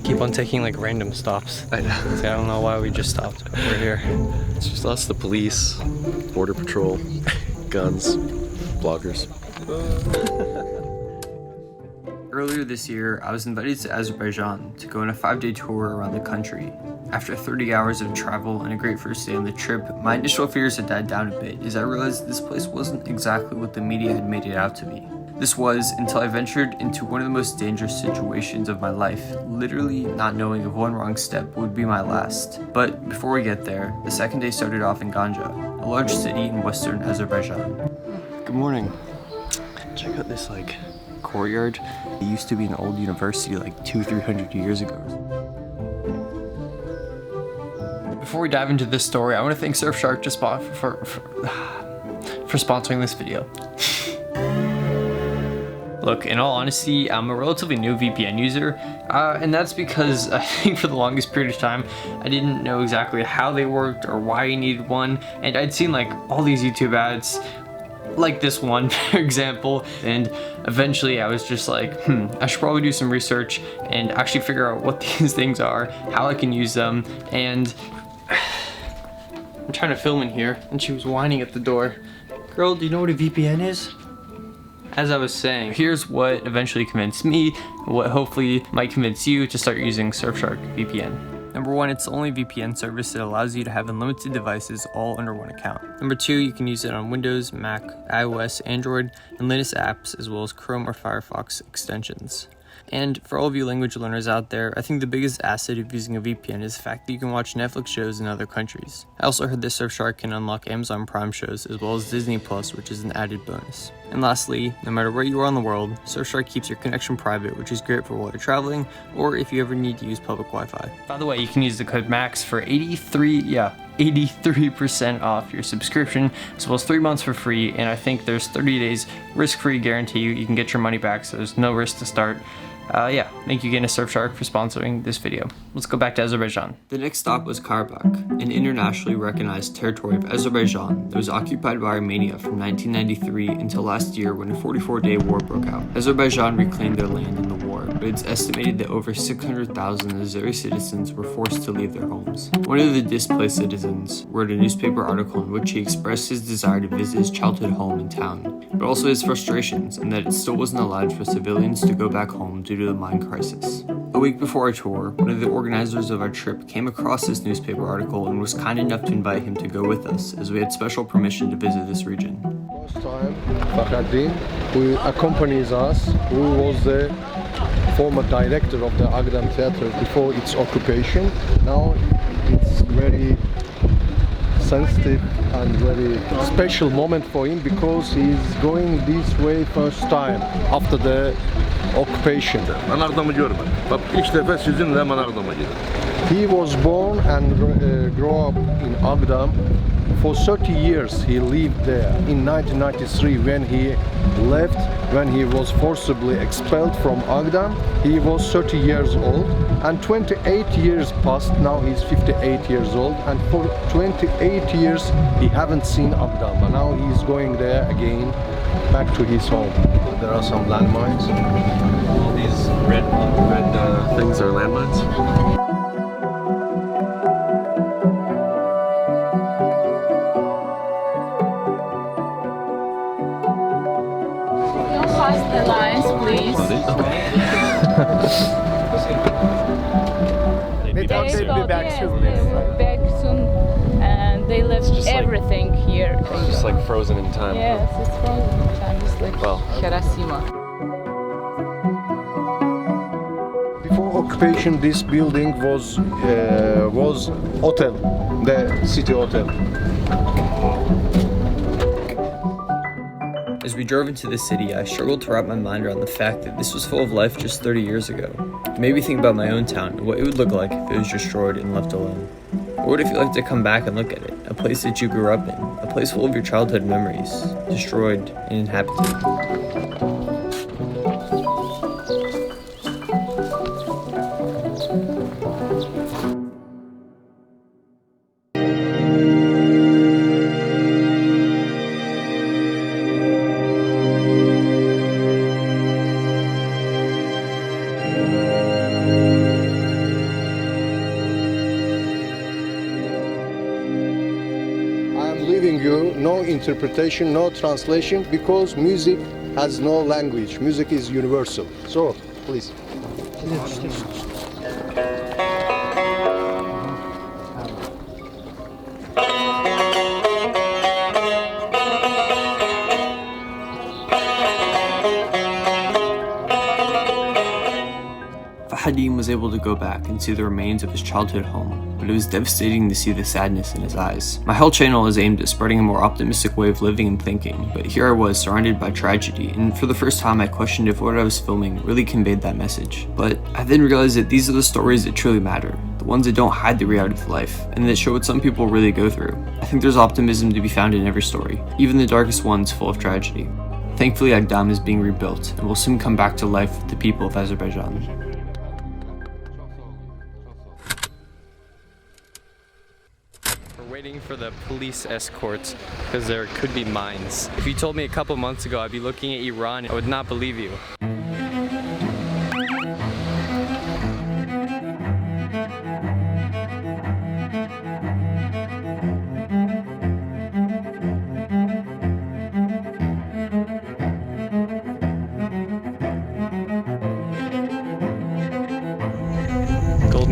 Keep on taking like random stops. I don't know why we just stopped over here. It's just us, the police, border patrol, guns, bloggers. Earlier this year, I was invited to Azerbaijan to go on a 5-day tour around the country. After 30 hours of travel and a great first day on the trip, my initial fears had died down a bit as I realized this place wasn't exactly what the media had made it out to be. This was until I ventured into one of the most dangerous situations of my life, literally not knowing if one wrong step would be my last. But before we get there, the second day started off in Ganja, a large city in western Azerbaijan. Good morning. Check out this courtyard. It used to be an old university like 200-300 years ago. Before we dive into this story, I want to thank Surfshark for sponsoring this video. Look, in all honesty, I'm a relatively new VPN user, and that's because I think for the longest period of time, I didn't know exactly how they worked or why you needed one, and I'd seen all these YouTube ads, like this one, for example, and eventually I was just like, I should probably do some research and actually figure out what these things are, how I can use them, and I'm trying to film in here, and she was whining at the door. Girl, do you know what a VPN is? As I was saying, here's what eventually convinced me, what hopefully might convince you to start using Surfshark VPN. Number one, it's the only VPN service that allows you to have unlimited devices all under one account. Number two, you can use it on Windows, Mac, iOS, Android, and Linux apps, as well as Chrome or Firefox extensions. And for all of you language learners out there, I think the biggest asset of using a VPN is the fact that you can watch Netflix shows in other countries. I also heard that Surfshark can unlock Amazon Prime shows as well as Disney Plus, which is an added bonus. And lastly, no matter where you are in the world, Surfshark keeps your connection private, which is great for while you're traveling or if you ever need to use public Wi-Fi. By the way, you can use the code MAX for 83% off your subscription, as well as 3 months for free, and I think there's 30 days risk-free guarantee. You can get your money back, so there's no risk to start. Thank you again to Surfshark for sponsoring this video. Let's go back to Azerbaijan. The next stop was Karabakh, an internationally recognized territory of Azerbaijan that was occupied by Armenia from 1993 until last year when a 44-day war broke out. Azerbaijan reclaimed their land in the war, but it's estimated that over 600,000 Azeri citizens were forced to leave their homes. One of the displaced citizens wrote a newspaper article in which he expressed his desire to visit his childhood home in town, but also his frustrations and that it still wasn't allowed for civilians to go back home due to the mine crisis. A week before our tour, one of the organizers of our trip came across this newspaper article and was kind enough to invite him to go with us, as we had special permission to visit this region. Last time, Fakhreddin, who accompanies us, who was the former director of the Agdam Theatre before its occupation. Now it's very sensitive and very special moment for him because he's going this way first time after the occupation. He was born and grew up in Agdam. For 30 years he lived there. In 1993 when he left, when he was forcibly expelled from Agdam, he was 30 years old, and 28 years passed. Now he's 58 years old, and for 28 years he haven't seen Agdam, and now he's going there again, back to his home. There are some landmines. All these red things are landmines. Pass the lines, please. They thought they'd be back soon. They were back soon, and they left everything here. It's just like frozen in time. Yes, it's frozen in time. It's like Hiroshima. Before occupation, this building was hotel, the city hotel. As we drove into the city, I struggled to wrap my mind around the fact that this was full of life just 30 years ago. It made me think about my own town and what it would look like if it was destroyed and left alone. What would it feel like to come back and look at it? A place that you grew up in, a place full of your childhood memories, destroyed and inhabited. no interpretation, no translation, because music has no language. Music is universal. So, please. Hadim was able to go back and see the remains of his childhood home, but it was devastating to see the sadness in his eyes. My whole channel is aimed at spreading a more optimistic way of living and thinking, but here I was surrounded by tragedy, and for the first time I questioned if what I was filming really conveyed that message. But I then realized that these are the stories that truly matter, the ones that don't hide the reality of life, and that show what some people really go through. I think there's optimism to be found in every story, even the darkest ones full of tragedy. Thankfully, Agdam is being rebuilt, and will soon come back to life with the people of Azerbaijan. Waiting for the police escorts because there could be mines. If you told me a couple months ago I'd be looking at Iran, I would not believe you.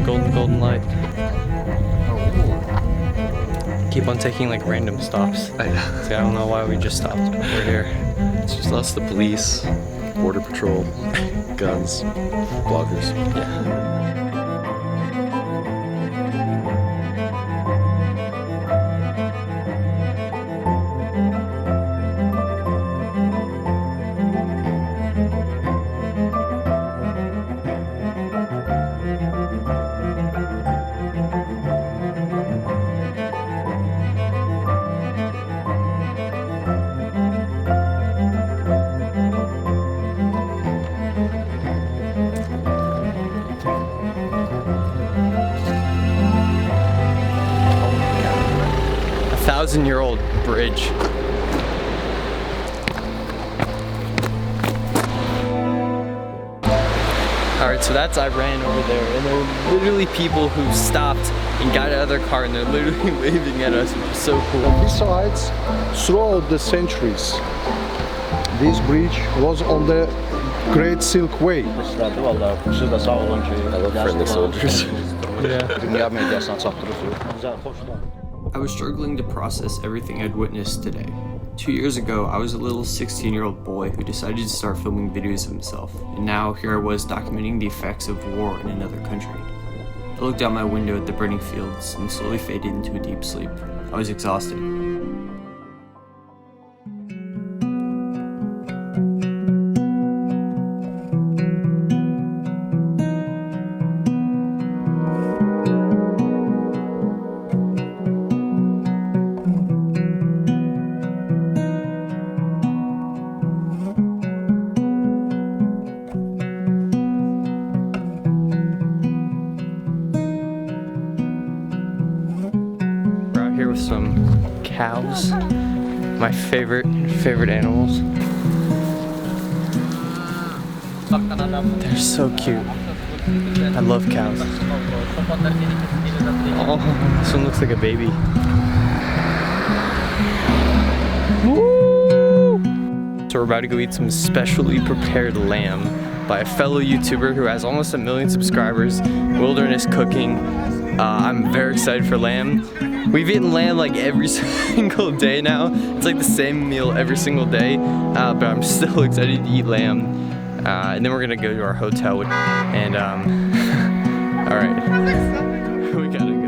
Golden light. Keep on taking like random stops. I know. So I don't know why we just stopped. We're here. It's just us, the police, border patrol, guns, bloggers. Yeah. A 1,000-year-old bridge. Alright, so that's Iran over there, and there are literally people who stopped and got out of their car and they're literally waving at us, which is so cool. Besides, throughout the centuries, this bridge was on the Great Silk Way. I love friendly soldiers. I was struggling to process everything I'd witnessed today. 2 years ago, I was a little 16-year-old boy who decided to start filming videos of himself, and now here I was documenting the effects of war in another country. I looked out my window at the burning fields and slowly faded into a deep sleep. I was exhausted. Here with some cows, my favorite animals. They're so cute. I love cows. Oh, this one looks like a baby. Woo! So we're about to go eat some specially prepared lamb by a fellow YouTuber who has almost 1 million subscribers, Wilderness Cooking. I'm very excited for lamb. We've eaten lamb like every single day now. It's like the same meal every single day, but I'm still excited to eat lamb. And then we're gonna go to our hotel and all right, we gotta go.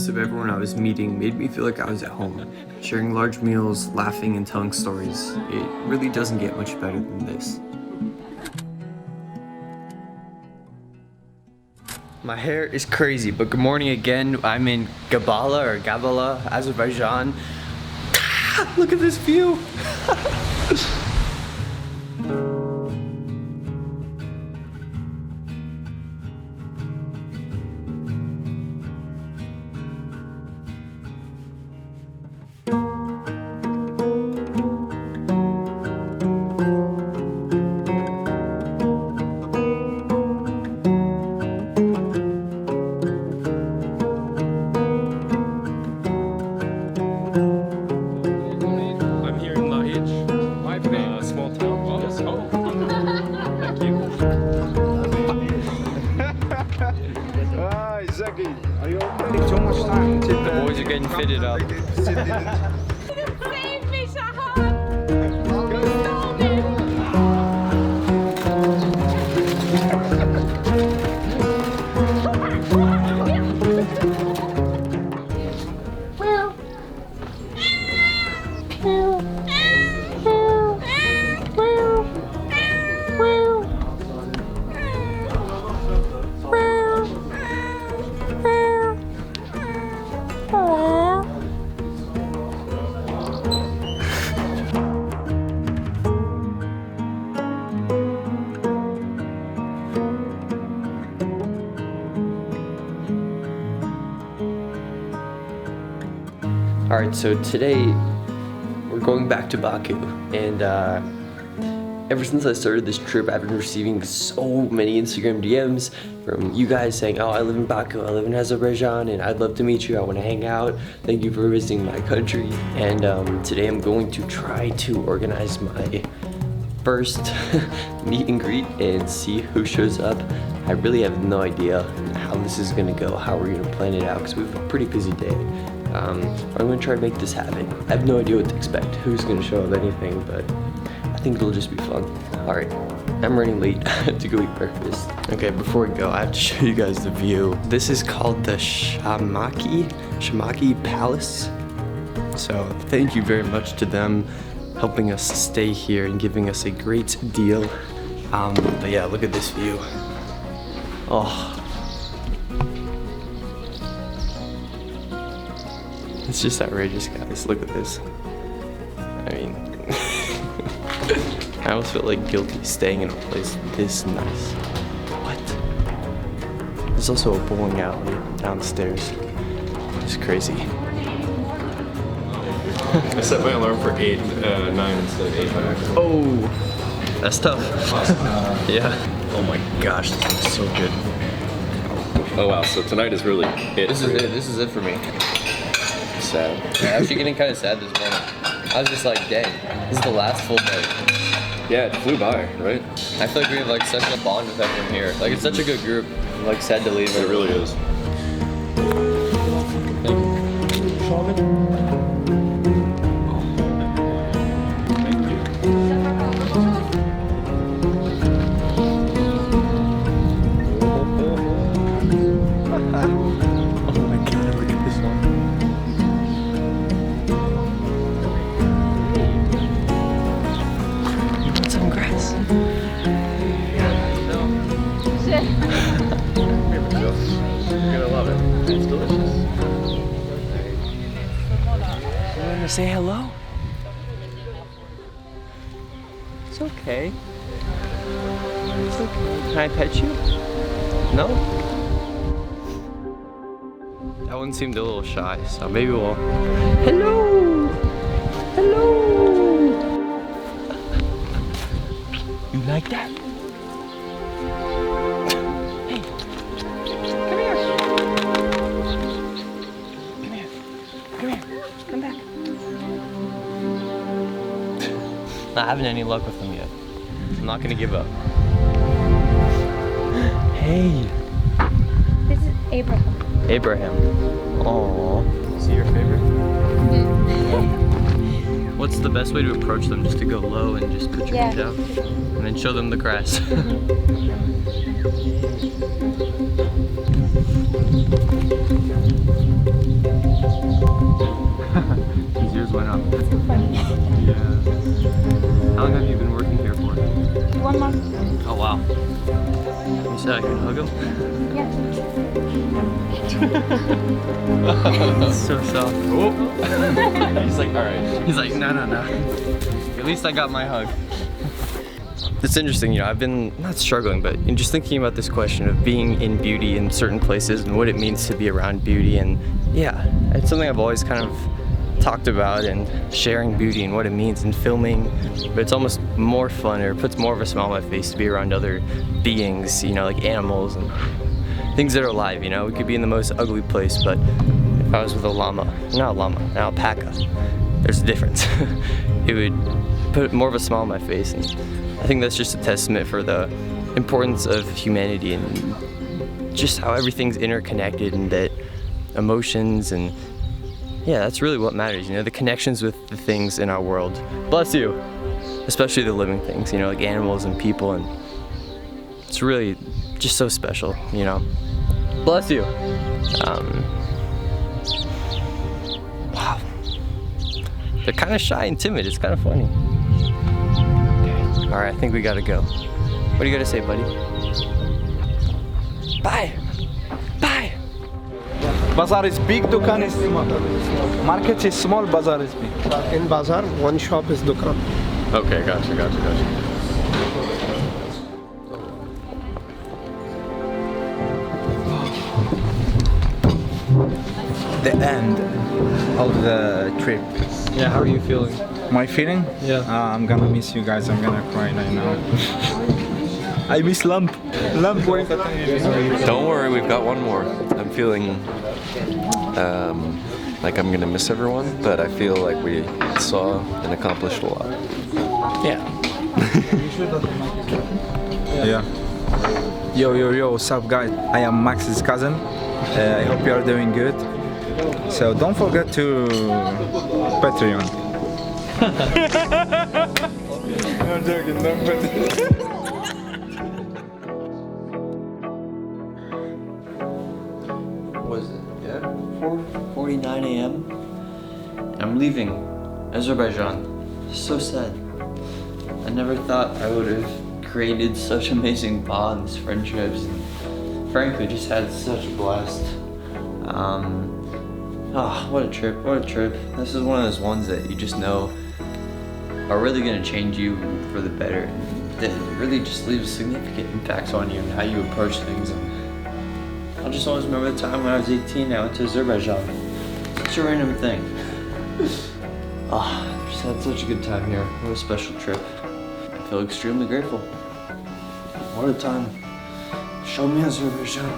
closeness of everyone I was meeting made me feel like I was at home, sharing large meals, laughing and telling stories. It really doesn't get much better than this. My hair is crazy, but good morning again. I'm in Gabala, Azerbaijan. Look at this view. So much time. The boys are getting fitted up. Save me, Shahab! You stole me! Alright, so today we're going back to Baku, and ever since I started this trip, I've been receiving so many Instagram DMs from you guys saying, oh, I live in Baku, I live in Azerbaijan, and I'd love to meet you, I want to hang out, thank you for visiting my country. And today I'm going to try to organize my first meet and greet and see who shows up. I really have no idea how this is going to go, how we're going to plan it out, because we have a pretty busy day. I'm going to try to make this happen. I have no idea what to expect, who's going to show up, anything, but I think it'll just be fun. Alright, I'm running late to go eat breakfast. Okay, before we go, I have to show you guys the view. This is called the Shamaki Palace. So thank you very much to them helping us stay here and giving us a great deal. But yeah, look at this view. Oh. It's just outrageous, guys. Look at this. I mean, I almost feel like guilty staying in a place this nice. What? There's also a bowling alley downstairs. It's crazy. I set my alarm for 9 instead of 8. Oh, that's tough. Yeah. Oh my gosh, this looks so good. Oh wow, so tonight is really it. This is it. This is it for me. Sad. I'm actually getting kind of sad this morning. I was just like, dang, this is the last full day. Yeah, it flew by, right? I feel like we have like such a bond with everyone here. Like it's such a good group. I'm like sad to leave. It really is. Say hello? It's okay. It's okay. Can I pet you? No? That one seemed a little shy, so maybe we'll... Hello! Hello! You like that? Hey! Come here! Come here! Come here! Come back! Not having any luck with them yet. I'm not gonna give up. Hey! This is Abraham. Abraham. Aww. Is he your favorite? What's the best way to approach them? Just to go low and just put your feet out? And then show them the grass. and hug him? Yeah. So soft. He's like, all right. He's like, no. At least I got my hug. It's interesting, you know, I've been not struggling, but just thinking about this question of being in beauty in certain places and what it means to be around beauty. And yeah, it's something I've always kind of talked about, and sharing beauty and what it means in filming, but it's almost more fun, or puts more of a smile on my face to be around other beings, you know, like animals and things that are alive, you know. We could be in the most ugly place, but if I was with an alpaca, there's a difference. It would put more of a smile on my face, and I think that's just a testament for the importance of humanity and just how everything's interconnected, and that emotions and yeah, that's really what matters, you know, the connections with the things in our world. Bless you! Especially the living things, you know, like animals and people, and it's really just so special, you know. Bless you! Wow. They're kind of shy and timid, it's kind of funny. Okay. Alright, I think we gotta go. What do you gotta say, buddy? Bye! Bye! Bazaar is big, Dukan is small. Market is small, bazaar is big. In Bazaar, one shop is Dukan. Okay, gotcha. The end of the trip. Yeah, how are you feeling? My feeling? Yeah. I'm gonna miss you guys. I'm gonna cry right now. I miss Lamp. Lamp. Don't worry, we've got one more. I'm feeling like I'm gonna miss everyone, but I feel like we saw and accomplished a lot. Yeah. Yeah. Yo, what's up, guys? I am Max's cousin. I hope you are doing good. So don't forget to Patreon. I'm joking, don't put it. What is it? Yeah? 4:49 a.m. I'm leaving Azerbaijan. So sad. I never thought I would have created such amazing bonds, friendships, and frankly just had such a blast. What a trip, what a trip. This is one of those ones that you just know are really gonna change you for the better. That really just leaves significant impacts on you and how you approach things. And I'll just always remember the time when I was 18, I went to Azerbaijan. Such a random thing. Just had such a good time here. What a special trip. I feel extremely grateful. What a time. Show me Azerbaijan.